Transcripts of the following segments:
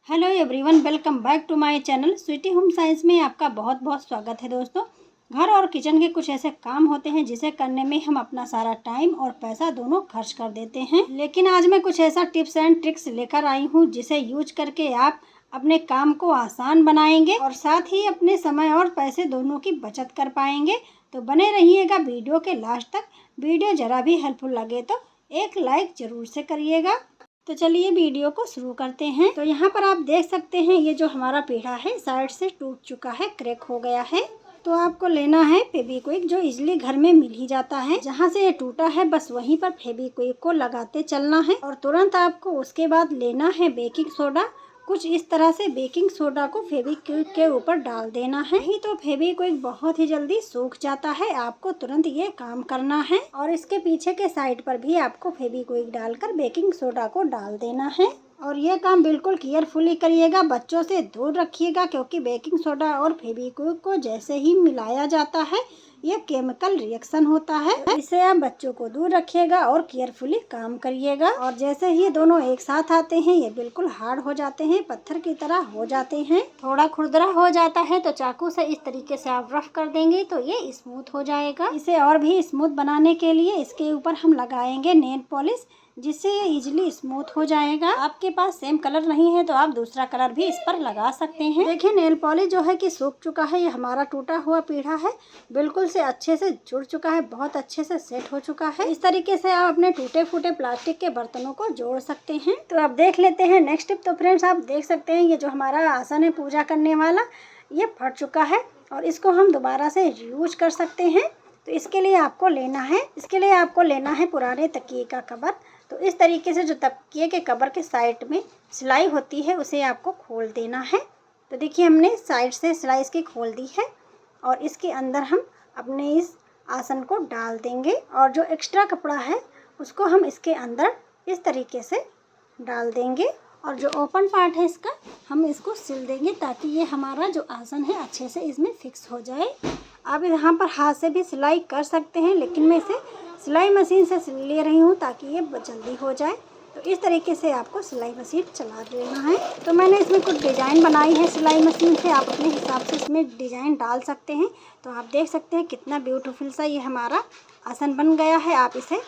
Hello everyone, welcome back to my channel sweety home science में आपका बहुत बहुत स्वागत है। दोस्तों, घर और किचन के कुछ ऐसे काम होते हैं जिसे करने में हम अपना सारा टाइम और पैसा दोनों खर्च कर देते हैं। लेकिन आज मैं कुछ ऐसा टिप्स एंड ट्रिक्स लेकर आई हूँ जिसे यूज करके आप अपने काम को आसान बनाएंगे और साथ ही अपने समय और पैसे दोनों की बचत कर पाएंगे। तो बने रहिएगा वीडियो के लास्ट तक। वीडियो जरा भी हेल्पफुल लगे तो एक लाइक जरूर से करिएगा। तो चलिए वीडियो को शुरू करते हैं। तो यहाँ पर आप देख सकते हैं ये जो हमारा पेड़ा है साइड से टूट चुका है, क्रैक हो गया है। तो आपको लेना है फेविक्विक, जो इजीली घर में मिल ही जाता है। जहाँ से ये टूटा है बस वहीं पर फेविक्विक को लगाते चलना है और तुरंत आपको उसके बाद लेना है बेकिंग सोडा। कुछ इस तरह से बेकिंग सोडा को फेविक्विक के ऊपर डाल देना है, नहीं तो फेविक्विक बहुत ही जल्दी सूख जाता है। आपको तुरंत ये काम करना है और इसके पीछे के साइड पर भी आपको फेविक्विक डालकर बेकिंग सोडा को डाल देना है। और ये काम बिल्कुल केयरफुली करिएगा, बच्चों से दूर रखिएगा, क्योंकि बेकिंग सोडा और फेविक्विक को जैसे ही मिलाया जाता है ये केमिकल रिएक्शन होता है। इससे आप बच्चों को दूर रखिएगा और केयरफुली काम करिएगा। और जैसे ही दोनों एक साथ आते हैं ये बिल्कुल हार्ड हो जाते हैं, पत्थर की तरह हो जाते हैं। थोड़ा खुरदरा हो जाता है तो चाकू से इस तरीके से आप रफ कर देंगे तो ये स्मूथ हो जाएगा। इसे और भी स्मूथ बनाने के लिए इसके ऊपर हम लगाएंगे नेल पॉलिश, जिससे ये इजीली स्मूथ हो जाएगा। आपके पास सेम कलर नहीं है तो आप दूसरा कलर भी इस पर लगा सकते हैं। देखिए नेल पॉलिश जो है कि सूख चुका है। ये हमारा टूटा हुआ पीढ़ा है, बिल्कुल से अच्छे से जुड़ चुका है, बहुत अच्छे से सेट हो चुका है। इस तरीके से आप अपने टूटे फूटे प्लास्टिक के बर्तनों को जोड़ सकते हैं। तो अब देख लेते हैं नेक्स्ट टिप। तो फ्रेंड्स, आप देख सकते हैं ये जो हमारा आसन है पूजा करने वाला, ये फट चुका है और इसको हम दोबारा से यूज कर सकते हैं। तो इसके लिए आपको लेना है पुराने तकिए का कवर। तो इस तरीके से जो तकिए के कवर के साइड में सिलाई होती है उसे आपको खोल देना है। तो देखिए हमने साइड से सिलाई इसकी खोल दी है और इसके अंदर हम अपने इस आसन को डाल देंगे और जो एक्स्ट्रा कपड़ा है उसको हम इसके अंदर इस तरीके से डाल देंगे और जो ओपन पार्ट है इसका हम इसको सिल देंगे, ताकि ये हमारा जो आसन है अच्छे से इसमें फिक्स हो जाए। आप यहाँ पर हाथ से भी सिलाई कर सकते हैं, लेकिन मैं इसे सिलाई मशीन से सिल ले रही हूँ ताकि ये जल्दी हो जाए। तो इस तरीके से आपको सिलाई मशीन चला देना है। तो मैंने इसमें कुछ डिज़ाइन बनाई है सिलाई मशीन से, आप अपने हिसाब से इसमें डिज़ाइन डाल सकते हैं। तो आप देख सकते हैं कितना ब्यूटीफुल सा ये हमारा आसन बन गया है। आप इसे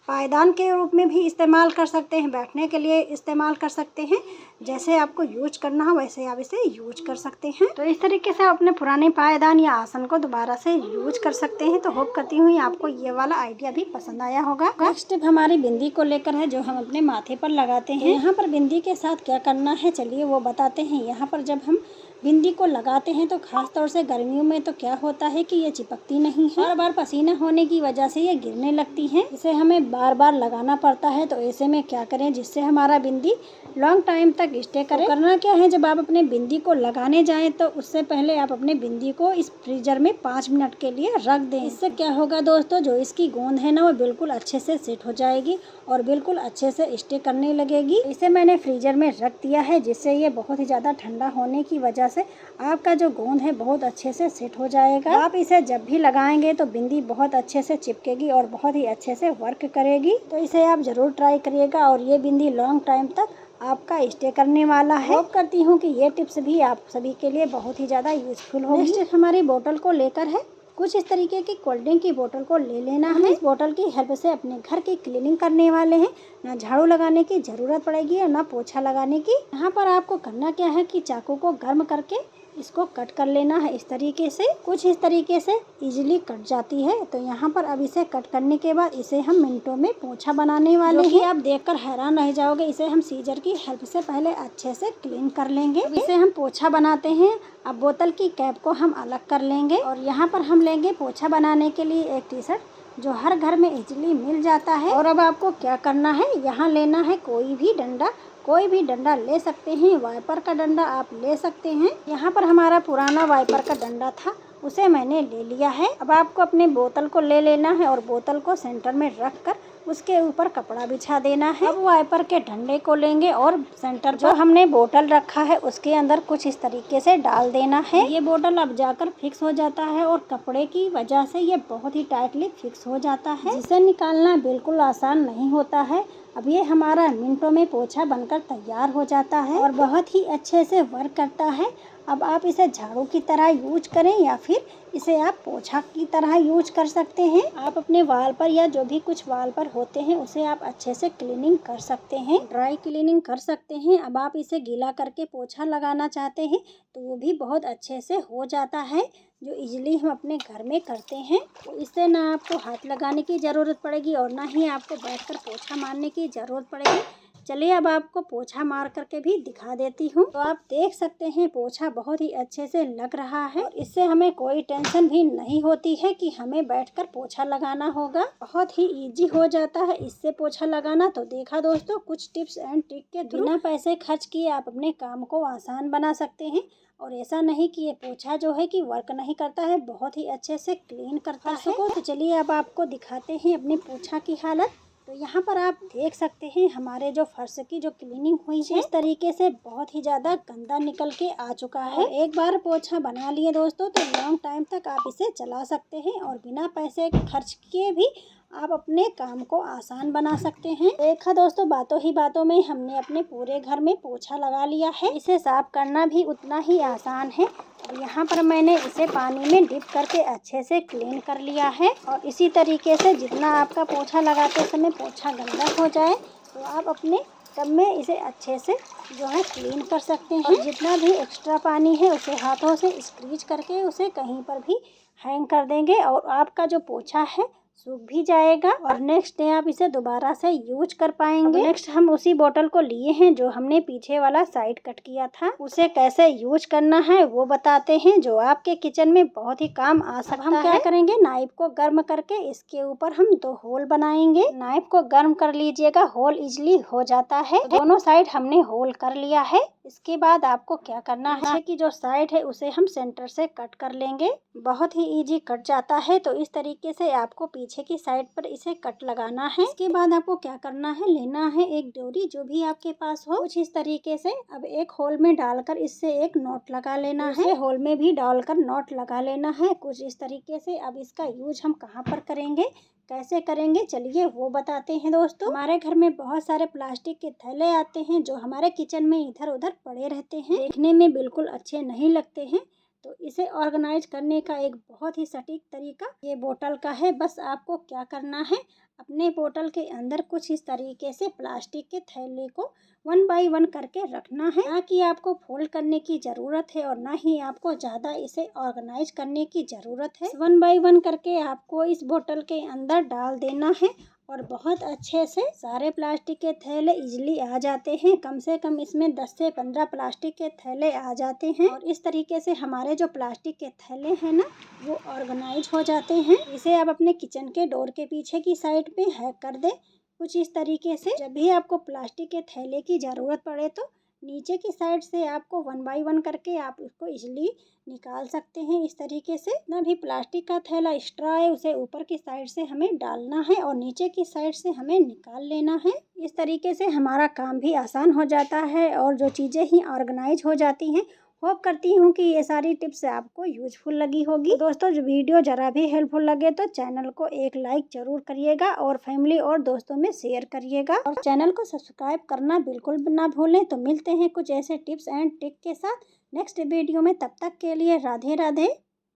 पायदान के रूप में भी इस्तेमाल कर सकते हैं, बैठने के लिए इस्तेमाल कर सकते हैं। जैसे आपको यूज करना हो वैसे आप इसे यूज कर सकते हैं। तो इस तरीके से आप अपने पुराने पायदान या आसन को दोबारा से यूज कर सकते हैं। तो होप करती हूँ आपको ये वाला आइडिया भी पसंद आया होगा। नेक्स्ट टिप हमारी बिंदी को लेकर है, जो हम अपने माथे पर लगाते हैं। यहाँ पर बिंदी के साथ क्या करना है चलिए वो बताते हैं। यहाँ पर जब हम बिंदी को लगाते हैं तो खास तौर से गर्मियों में तो क्या होता है कि ये चिपकती नहीं है, बार बार पसीना होने की वजह से ये गिरने लगती है। इसे हमें बार बार लगाना पड़ता है। तो ऐसे में क्या करें जिससे हमारा बिंदी लॉन्ग टाइम तक स्टे करे। तो करना क्या है, जब आप अपने बिंदी को लगाने जाएं तो उससे पहले आप अपने बिंदी को इस फ्रीजर में 5 मिनट के लिए रख दें। इससे क्या होगा दोस्तों, जो इसकी गोंद है ना वो बिल्कुल अच्छे से सेट हो जाएगी और बिल्कुल अच्छे से स्टे करने लगेगी। इसे मैंने फ्रीजर में रख दिया है, जिससे ये बहुत ही ज़्यादा ठंडा होने की वजह से आपका जो गोंद है बहुत अच्छे से सेट हो जाएगा। आप इसे जब भी लगाएंगे तो बिंदी बहुत अच्छे से चिपकेगी और बहुत ही अच्छे से वर्क करेगी। तो इसे आप ज़रूर ट्राई करिएगा और ये बिंदी लॉन्ग टाइम तक आपका स्टे करने वाला है। होप करती हूँ कि ये टिप्स भी आप सभी के लिए बहुत ही ज़्यादा यूजफुल होगी। नेक्स्ट हमारी बोतल को लेकर है। कुछ इस तरीके की कोल्ड ड्रिंक की बोतल को ले लेना है। इस बोतल की हेल्प से अपने घर की क्लीनिंग करने वाले हैं। ना झाड़ू लगाने की ज़रूरत पड़ेगी और ना पोछा लगाने की। यहाँ पर आपको करना क्या है कि चाकू को गर्म करके इसको कट कर लेना है। इस तरीके से कुछ इस तरीके से इजीली कट जाती है। तो यहाँ पर अब इसे कट करने के बाद इसे हम मिनटों में पोछा बनाने वाले हैं। आप देखकर हैरान रह जाओगे। इसे हम सीजर की हेल्प से पहले अच्छे से क्लीन कर लेंगे। इसे हम पोछा बनाते हैं। अब बोतल की कैप को हम अलग कर लेंगे और यहाँ पर हम लेंगे पोछा बनाने के लिए एक टी शर्ट, जो हर घर में इजीली मिल जाता है। और अब आपको क्या करना है, यहाँ लेना है कोई भी डंडा ले सकते हैं। वाइपर का डंडा आप ले सकते हैं। यहाँ पर हमारा पुराना वाइपर का डंडा था, उसे मैंने ले लिया है। अब आपको अपने बोतल को ले लेना है और बोतल को सेंटर में रख कर उसके ऊपर कपड़ा बिछा देना है। अब वाइपर के डंडे को लेंगे और सेंटर जो हमने बोतल रखा है उसके अंदर कुछ इस तरीके से डाल देना है। ये बोतल अब जाकर फिक्स हो जाता है और कपड़े की वजह से ये बहुत ही टाइटली फिक्स हो जाता है, जिसे निकालना बिल्कुल आसान नहीं होता है। अब ये हमारा मिनटों में पोछा बनकर तैयार हो जाता है और बहुत ही अच्छे से वर्क करता है। अब आप इसे झाड़ू की तरह यूज करें या फिर इसे आप पोछा की तरह यूज कर सकते हैं। आप अपने वाल पर या जो भी कुछ वाल पर होते हैं उसे आप अच्छे से क्लीनिंग कर सकते हैं, ड्राई क्लीनिंग कर सकते हैं। अब आप इसे गीला करके पोछा लगाना चाहते हैं तो वो भी बहुत अच्छे से हो जाता है, जो इजीली हम अपने घर में करते हैं। तो इससे ना आपको हाथ लगाने की ज़रूरत पड़ेगी और ना ही आपको बैठकर पोछा मारने की ज़रूरत पड़ेगी। चलिए अब आपको पोछा मार करके भी दिखा देती हूँ। तो आप देख सकते हैं पोछा बहुत ही अच्छे से लग रहा है और इससे हमें कोई टेंशन भी नहीं होती है कि हमें बैठकर पोछा लगाना होगा। बहुत ही इजी हो जाता है इससे पोछा लगाना। तो देखा दोस्तों, कुछ टिप्स एंड ट्रिक के थ्रू बिना पैसे खर्च किए आप अपने काम को आसान बना सकते हैं। और ऐसा नहीं कि ये पोछा जो है कि वर्क नहीं करता है, बहुत ही अच्छे से क्लीन करता है। तो चलिए अब आपको दिखाते हैं अपने पोछा की हालत। तो यहाँ पर आप देख सकते हैं हमारे जो फर्श की जो क्लीनिंग हुई है इस तरीके से बहुत ही ज़्यादा गंदा निकल के आ चुका है। एक बार पोछा बना लिए दोस्तों तो लॉन्ग टाइम तक आप इसे चला सकते हैं और बिना पैसे खर्च किए भी आप अपने काम को आसान बना सकते हैं। देखा दोस्तों, बातों ही बातों में हमने अपने पूरे घर में पोछा लगा लिया है। इसे साफ करना भी उतना ही आसान है। और यहाँ पर मैंने इसे पानी में डिप करके अच्छे से क्लीन कर लिया है। और इसी तरीके से जितना आपका पोछा लगाते समय पोछा गंदा हो जाए तो आप अपने टब में इसे अच्छे से जो है क्लीन कर सकते हैं। और जितना भी एक्स्ट्रा पानी है उसे हाथों से स्क्रीच करके उसे कहीं पर भी हैंग कर देंगे और आपका जो पोछा है सूख भी जाएगा और नेक्स्ट डे आप इसे दोबारा से यूज कर पाएंगे। नेक्स्ट हम उसी बोतल को लिए हैं जो हमने पीछे वाला साइड कट किया था, उसे कैसे यूज करना है वो बताते हैं, जो आपके किचन में बहुत ही काम आ सकता है। हम क्या करेंगे, नाइफ को गर्म करके इसके ऊपर हम 2 होल बनाएंगे। नाइफ को गर्म कर लीजिएगा, होल इजिली हो जाता है। दोनों साइड हमने होल कर लिया है। इसके बाद आपको क्या करना है कि जो साइड है उसे हम सेंटर से कट कर लेंगे। बहुत ही इजी कट जाता है। तो इस तरीके से आपको पीछे की साइड पर इसे कट लगाना है। इसके बाद आपको क्या करना है, लेना है एक डोरी जो भी आपके पास हो, कुछ इस तरीके से। अब एक होल में डालकर इससे एक नॉट लगा लेना है, होल में भी डालकर नॉट लगा लेना है कुछ इस तरीके से। अब इसका यूज हम कहाँ पर करेंगे, कैसे करेंगे, चलिए वो बताते हैं दोस्तों। हमारे घर में बहुत सारे प्लास्टिक के थैले आते हैं जो हमारे किचन में इधर उधर पड़े रहते हैं, देखने में बिल्कुल अच्छे नहीं लगते हैं। तो इसे ऑर्गेनाइज करने का एक बहुत ही सटीक तरीका ये बोतल का है। बस आपको क्या करना है, अपने बोतल के अंदर कुछ इस तरीके से प्लास्टिक के थैले को 1 बाय 1 करके रखना है। ना कि आपको फोल्ड करने की ज़रूरत है और ना ही आपको ज़्यादा इसे ऑर्गेनाइज करने की ज़रूरत है। 1 बाय 1 करके आपको इस बोतल के अंदर डाल देना है और बहुत अच्छे से सारे प्लास्टिक के थैले इजीली आ जाते हैं। कम से कम इसमें 10 से 15 प्लास्टिक के थैले आ जाते हैं और इस तरीके से हमारे जो प्लास्टिक के थैले हैं ना वो ऑर्गेनाइज हो जाते हैं। इसे आप अपने किचन के डोर के पीछे की साइड पे हैक कर दें कुछ इस तरीके से। जब भी आपको प्लास्टिक के थैले की ज़रूरत पड़े तो नीचे की साइड से आपको 1 बाय 1 करके आप उसको इजीली निकाल सकते हैं। इस तरीके से ना भी प्लास्टिक का थैला एक्स्ट्रा है उसे ऊपर की साइड से हमें डालना है और नीचे की साइड से हमें निकाल लेना है। इस तरीके से हमारा काम भी आसान हो जाता है और जो चीज़ें ही ऑर्गेनाइज हो जाती हैं। होप करती हूँ कि ये सारी टिप्स आपको यूजफुल लगी होगी। तो दोस्तों, जो वीडियो ज़रा भी हेल्पफुल लगे तो चैनल को एक लाइक ज़रूर करिएगा और फैमिली और दोस्तों में शेयर करिएगा और चैनल को सब्सक्राइब करना बिल्कुल ना भूलें। तो मिलते हैं कुछ ऐसे टिप्स एंड ट्रिक के साथ नेक्स्ट वीडियो में। तब तक के लिए राधे राधे।